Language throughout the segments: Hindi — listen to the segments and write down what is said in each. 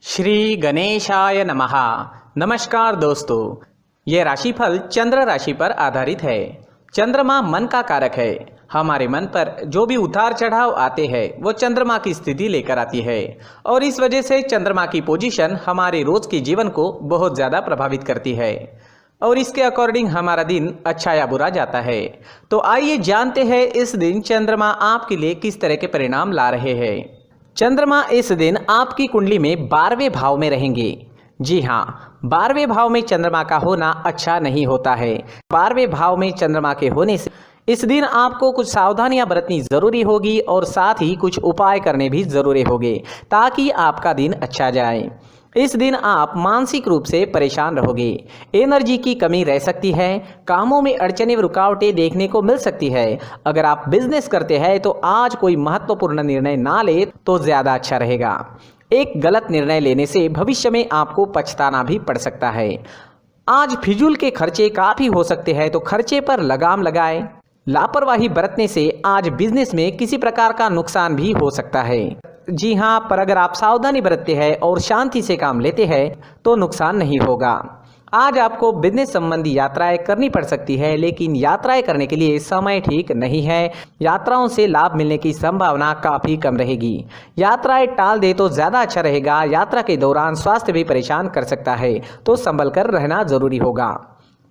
श्री गणेशाय नमः। नमस्कार दोस्तों, ये राशिफल चंद्र राशि पर आधारित है। चंद्रमा मन का कारक है। हमारे मन पर जो भी उतार चढ़ाव आते हैं वो चंद्रमा की स्थिति लेकर आती है और इस वजह से चंद्रमा की पोजीशन हमारे रोज के जीवन को बहुत ज़्यादा प्रभावित करती है और इसके अकॉर्डिंग हमारा दिन अच्छा या बुरा जाता है। तो आइए जानते हैं इस दिन चंद्रमा आपके लिए किस तरह के परिणाम ला रहे हैं। चंद्रमा इस दिन आपकी कुंडली में 12वें भाव में रहेंगे। जी हाँ, 12वें भाव में चंद्रमा का होना अच्छा नहीं होता है। 12वें भाव में चंद्रमा के होने से इस दिन आपको कुछ सावधानियां बरतनी जरूरी होगी और साथ ही कुछ उपाय करने भी जरूरी होंगे ताकि आपका दिन अच्छा जाए। इस दिन आप मानसिक रूप से परेशान रहोगे, एनर्जी की कमी रह सकती है, कामों में अड़चनें व रुकावटें देखने को मिल सकती है। अगर आप बिजनेस करते हैं तो आज कोई महत्वपूर्ण निर्णय ना ले तो ज़्यादा अच्छा रहेगा। एक गलत निर्णय लेने से भविष्य में आपको पछताना भी पड़ सकता है। आज फिजूल के खर्चे काफ़ी हो सकते हैं, तो खर्चे पर लगाम लगाएं। लापरवाही बरतने से आज बिजनेस में किसी प्रकार का नुकसान भी हो सकता है। जी हाँ, पर अगर आप सावधानी बरतते हैं और शांति से काम लेते हैं तो नुकसान नहीं होगा। आज आपको बिजनेस संबंधी यात्राएं करनी पड़ सकती है, लेकिन यात्राएं करने के लिए समय ठीक नहीं है। यात्राओं से लाभ मिलने की संभावना काफ़ी कम रहेगी। यात्राएं टाल दे तो ज़्यादा अच्छा रहेगा। यात्रा के दौरान स्वास्थ्य भी परेशान कर सकता है, तो संभल कर रहना जरूरी होगा।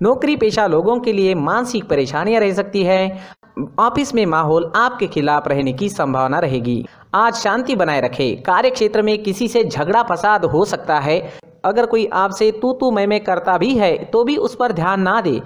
नौकरी पेशा लोगों के लिए मानसिक परेशानियां रह सकती है। ऑफिस में माहौल आपके खिलाफ रहने की संभावना रहेगी। आज शांति बनाए रखें। कार्य क्षेत्र में किसी से झगड़ा फसाद हो सकता है। अगर कोई आपसे तू मैं करता भी है तो भी उस पर ध्यान ना दे,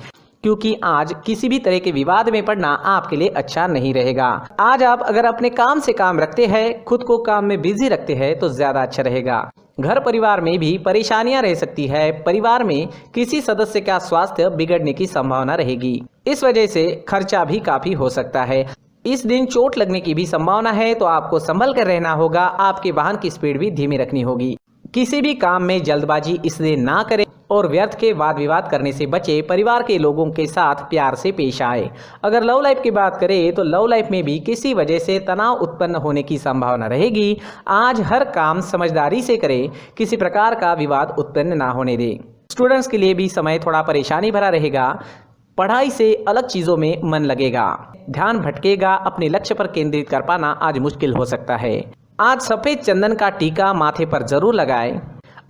क्योंकि आज किसी भी तरह के विवाद में पड़ना आपके लिए अच्छा नहीं रहेगा। आज आप अगर अपने काम से काम रखते हैं, खुद को काम में बिजी रखते हैं तो ज्यादा अच्छा रहेगा। घर परिवार में भी परेशानियां रह सकती है। परिवार में किसी सदस्य का स्वास्थ्य बिगड़ने की संभावना रहेगी। इस वजह से खर्चा भी काफी हो सकता है। इस दिन चोट लगने की भी संभावना है, तो आपको संभल कर रहना होगा। आपके वाहन की स्पीड भी धीमी रखनी होगी। किसी भी काम में जल्दबाजी इस दिन ना करें और व्यर्थ के वाद विवाद करने से बचे। परिवार के लोगों के साथ प्यार से पेश आए। अगर लव लाइफ की बात करें तो लव लाइफ में भी किसी वजह से तनाव उत्पन्न होने की संभावना रहेगी। आज हर काम समझदारी से करें, किसी प्रकार का विवाद उत्पन्न ना होने दें। स्टूडेंट्स के लिए भी समय थोड़ा परेशानी भरा रहेगा। पढ़ाई से अलग चीज़ों में मन लगेगा, ध्यान भटकेगा। अपने लक्ष्य पर केंद्रित कर पाना आज मुश्किल हो सकता है। आज सफ़ेद चंदन का टीका माथे पर जरूर लगाएं।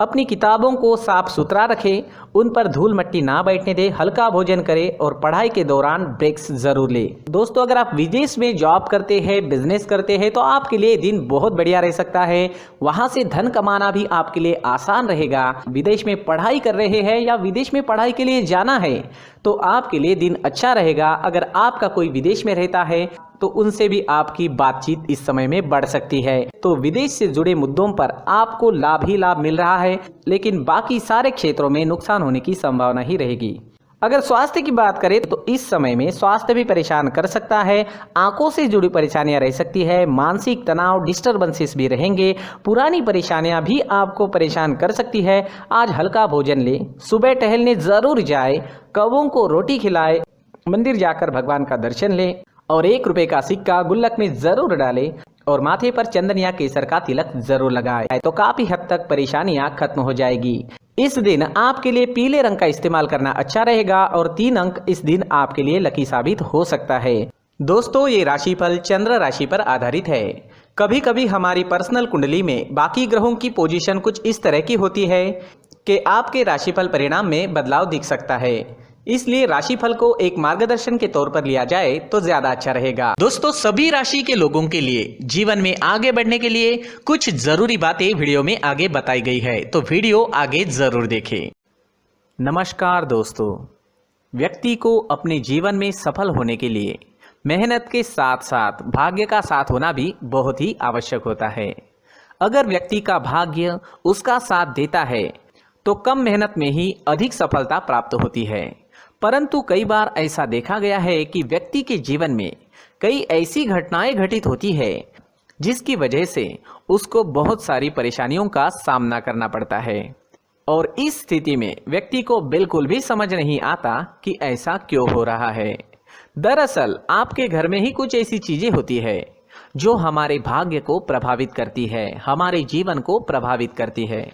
अपनी किताबों को साफ सुथरा रखें, उन पर धूल मिट्टी ना बैठने दें। हल्का भोजन करें और पढ़ाई के दौरान ब्रेक्स जरूर लें। दोस्तों, अगर आप विदेश में जॉब करते हैं, बिजनेस करते हैं तो आपके लिए दिन बहुत बढ़िया रह सकता है। वहां से धन कमाना भी आपके लिए आसान रहेगा। विदेश में पढ़ाई कर रहे हैं या विदेश में पढ़ाई के लिए जाना है तो आपके लिए दिन अच्छा रहेगा। अगर आपका कोई विदेश में रहता है तो उनसे भी आपकी बातचीत इस समय में बढ़ सकती है। तो विदेश से जुड़े मुद्दों पर आपको लाभ ही लाभ मिल रहा है, लेकिन बाकी सारे क्षेत्रों में नुकसान होने की संभावना ही रहेगी। अगर स्वास्थ्य की बात करें तो इस समय में स्वास्थ्य भी परेशान कर सकता है। आंखों से जुड़ी परेशानियां रह सकती है। मानसिक तनाव, डिस्टर्बेंसेस भी रहेंगे। पुरानी परेशानियां भी आपको परेशान कर सकती है। आज हल्का भोजन ले, सुबह टहलने जरूर जाए, कौवों को रोटी खिलाए, मंदिर जाकर भगवान का दर्शन लें और 1 रुपए का सिक्का गुल्लक में जरूर डालें और माथे पर चंदन या केसर का तिलक जरूर लगाएं, तो काफी हद तक परेशानियां खत्म हो जाएगी। इस दिन आपके लिए पीले रंग का इस्तेमाल करना अच्छा रहेगा और 3 अंक इस दिन आपके लिए लकी साबित हो सकता है। दोस्तों, ये राशिफल चंद्र राशि पर आधारित है। कभी कभी हमारी पर्सनल कुंडली में बाकी ग्रहों की पोजीशन कुछ इस तरह की होती है कि आपके राशिफल परिणाम में बदलाव दिख सकता है। इसलिए राशिफल को एक मार्गदर्शन के तौर पर लिया जाए तो ज्यादा अच्छा रहेगा। दोस्तों, सभी राशि के लोगों के लिए जीवन में आगे बढ़ने के लिए कुछ जरूरी बातें वीडियो में आगे बताई गई है, तो वीडियो आगे जरूर देखें। नमस्कार दोस्तों, व्यक्ति को अपने जीवन में सफल होने के लिए मेहनत के साथ साथ भाग्य का साथ होना भी बहुत ही आवश्यक होता है। अगर व्यक्ति का भाग्य उसका साथ देता है तो कम मेहनत में ही अधिक सफलता प्राप्त होती है। परंतु कई बार ऐसा देखा गया है कि व्यक्ति के जीवन में कई ऐसी घटनाएं घटित होती है जिसकी वजह से उसको बहुत सारी परेशानियों का सामना करना पड़ता है और इस स्थिति में व्यक्ति को बिल्कुल भी समझ नहीं आता कि ऐसा क्यों हो रहा है। दरअसल आपके घर में ही कुछ ऐसी चीजें होती है जो हमारे भाग्य को प्रभावित करती है, हमारे जीवन को प्रभावित करती है।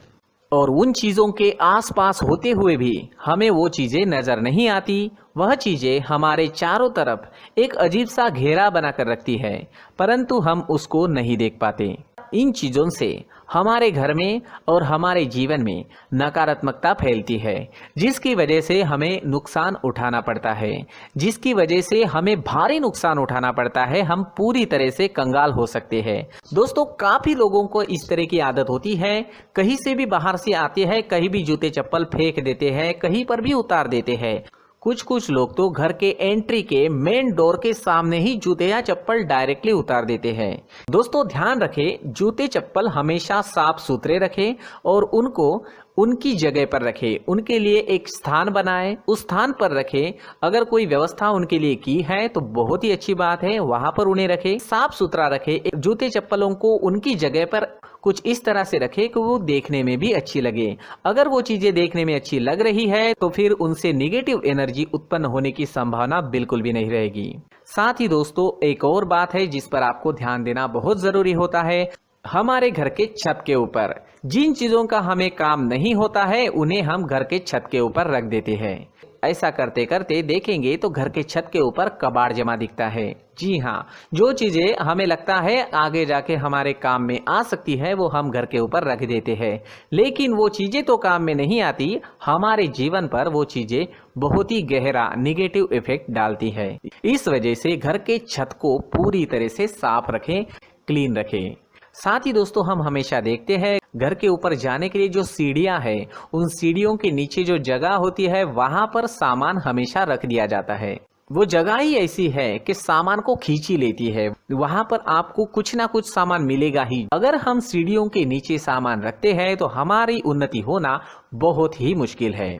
और उन चीज़ों के आसपास होते हुए भी हमें वो चीज़ें नज़र नहीं आती। वह चीज़ें हमारे चारों तरफ एक अजीब सा घेरा बनाकर रखती है, परंतु हम उसको नहीं देख पाते। इन चीज़ों से हमारे घर में और हमारे जीवन में नकारात्मकता फैलती है, जिसकी वजह से हमें नुकसान उठाना पड़ता है, जिसकी वजह से हमें भारी नुकसान उठाना पड़ता है। हम पूरी तरह से कंगाल हो सकते हैं। दोस्तों, काफ़ी लोगों को इस तरह की आदत होती है, कहीं से भी बाहर से आते हैं, कहीं भी जूते चप्पल फेंक देते हैं, कहीं पर भी उतार देते हैं। कुछ लोग तो घर के एंट्री के मेन डोर के सामने ही जूते या चप्पल डायरेक्टली उतार देते हैं। दोस्तों, ध्यान रखें, जूते चप्पल हमेशा साफ सुथरे रखें और उनको उनकी जगह पर रखें। उनके लिए एक स्थान बनाएं, उस स्थान पर रखें। अगर कोई व्यवस्था उनके लिए की है तो बहुत ही अच्छी बात है, वहां पर उन्हें रखें, साफ सुथरा रखें। जूते चप्पलों को उनकी जगह पर कुछ इस तरह से रखें कि वो देखने में भी अच्छी लगे। अगर वो चीजें देखने में अच्छी लग रही है तो फिर उनसे निगेटिव एनर्जी उत्पन्न होने की संभावना बिल्कुल भी नहीं रहेगी। साथ ही दोस्तों, एक और बात है जिस पर आपको ध्यान देना बहुत जरूरी होता है। हमारे घर के छत के ऊपर जिन चीजों का हमें काम नहीं होता है, उन्हें हम घर के छत के ऊपर रख देते हैं। ऐसा करते करते देखेंगे तो घर के छत के ऊपर कबाड़ जमा दिखता है। जी हाँ, जो चीजें हमें लगता है आगे जाके हमारे काम में आ सकती है, वो हम घर के ऊपर रख देते हैं, लेकिन वो चीजें तो काम में नहीं आती। हमारे जीवन पर वो चीजें बहुत ही गहरा निगेटिव इफेक्ट डालती है। इस वजह से घर के छत को पूरी तरह से साफ रखें, क्लीन रखें। साथ ही दोस्तों, हम हमेशा देखते हैं घर के ऊपर जाने के लिए जो सीढ़ियां हैं, उन सीढ़ियों के नीचे जो जगह होती है वहां पर सामान हमेशा रख दिया जाता है। वो जगह ही ऐसी है कि सामान को खींची लेती है। वहां पर आपको कुछ ना कुछ सामान मिलेगा ही। अगर हम सीढ़ियों के नीचे सामान रखते हैं तो हमारी उन्नति होना बहुत ही मुश्किल है।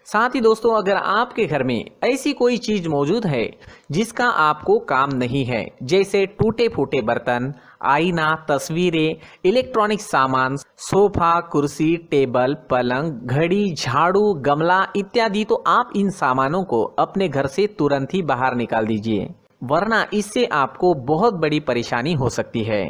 साथ ही दोस्तों, अगर आपके घर में ऐसी कोई चीज मौजूद है जिसका आपको काम नहीं है, जैसे टूटे फूटे बर्तन, आईना, तस्वीरें, इलेक्ट्रॉनिक सामान, सोफा, कुर्सी, टेबल, पलंग, घड़ी, झाड़ू, गमला इत्यादि, तो आप इन सामानों को अपने घर से तुरंत ही बाहर निकाल दीजिए, वरना इससे आपको बहुत बड़ी परेशानी हो सकती है।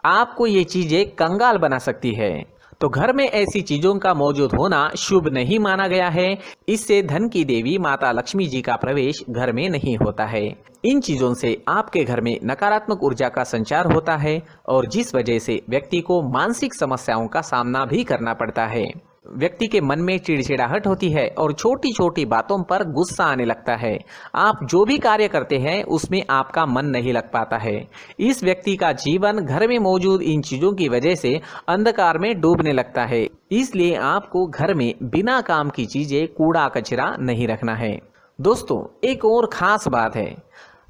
आपको ये चीजें कंगाल बना सकती है। तो घर में ऐसी चीजों का मौजूद होना शुभ नहीं माना गया है। इससे धन की देवी माता लक्ष्मी जी का प्रवेश घर में नहीं होता है। इन चीजों से आपके घर में नकारात्मक ऊर्जा का संचार होता है और जिस वजह से व्यक्ति को मानसिक समस्याओं का सामना भी करना पड़ता है। व्यक्ति के मन में चिड़चिड़ाहट होती है और छोटी छोटी बातों पर गुस्सा आने लगता है। आप जो भी कार्य करते हैं उसमें आपका मन नहीं लग पाता है। इस व्यक्ति का जीवन घर में मौजूद इन चीजों की वजह से अंधकार में डूबने लगता है। इसलिए आपको घर में बिना काम की चीजें, कूड़ा कचरा नहीं रखना है। दोस्तों, एक और खास बात है,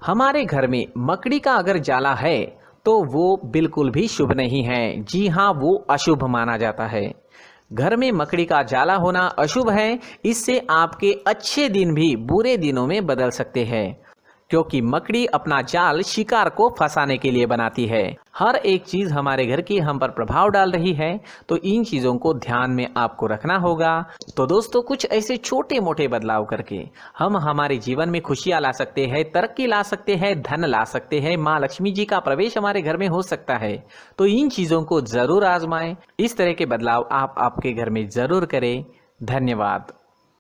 हमारे घर में मकड़ी का अगर जाला है तो वो बिल्कुल भी शुभ नहीं है। जी हाँ, वो अशुभ माना जाता है। घर में मकड़ी का जाला होना अशुभ है। इससे आपके अच्छे दिन भी बुरे दिनों में बदल सकते हैं, क्योंकि मकड़ी अपना जाल शिकार को फंसाने के लिए बनाती है। हर एक चीज हमारे घर की हम पर प्रभाव डाल रही है, तो इन चीजों को ध्यान में आपको रखना होगा। तो दोस्तों, कुछ ऐसे छोटे मोटे बदलाव करके हम हमारे जीवन में खुशियां ला सकते हैं, तरक्की ला सकते हैं, धन ला सकते हैं, माँ लक्ष्मी जी का प्रवेश हमारे घर में हो सकता है। तो इन चीजों को जरूर आजमाएं। इस तरह के बदलाव आप आपके घर में जरूर करें। धन्यवाद।